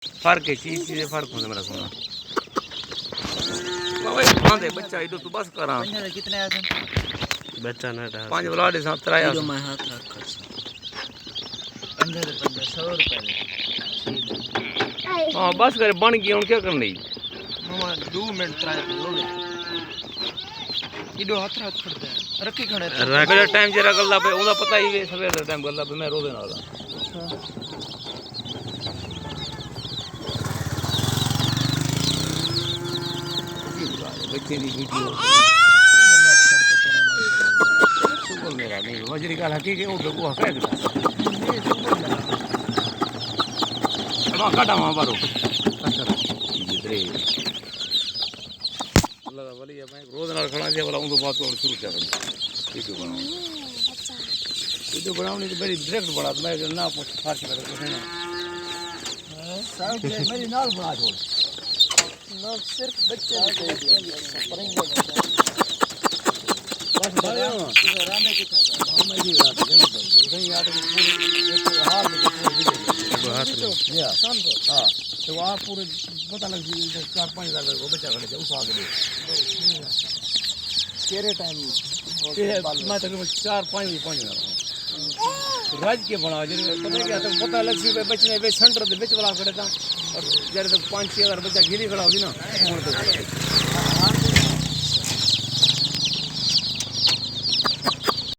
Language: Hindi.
फर्क है, चीज चीजें फर्क होने मेरा सोना। बांधे बच्चा इधर तू बस करा कितने आए थे बच्चा ना रहा 5 बलाडे साथ तराया जो मैं हाथ रख कर 100 रुपए हां बस करे बन गई हुन क्या करनी मामा 2 मिनट ट्राई हो गए इडो हाथ फड़ते हैं रखी खड़े मेरा टाइम जरा गल्ला पे ओदा पता ही वे सवेर दा टाइम गल्ला पे मैं रोवे ना बच्चे दी वीडियो सुबह मेरा नहीं वजरी का हकीकत वो बेगू हके ना काटा वहां बारो अच्छा इधर लगा वाली मैं रोज नाल खड़ा से वाला उन बात और शुरू कर वीडियो बनाओ वीडियो बनाओ नहीं तो बड़ी डायरेक्ट बना मैं ना कुछ फार्क कर कुछ ना सब मेरी नाल बना छोड़ ना सिर्फ बच्चे परेंगे बस डाले हो रामे के साथ हम मेरी रात है कहीं याद है पूरे हाल में पूरे हाथ में या समझो हां तो वहां पूरे पता लग जी 4-5 हजार को बच्चा खड़े थे उस आगे केरे टाइम मैं तकरीबन 4-5 भी पहुंच गया राज के बना जे पता क्या तो पता लग सी बच्चे वे सेंटर दे बीच वाला खड़े था और जरे तो 5-6 हजार बच्चा गिरी खड़ा होगी ना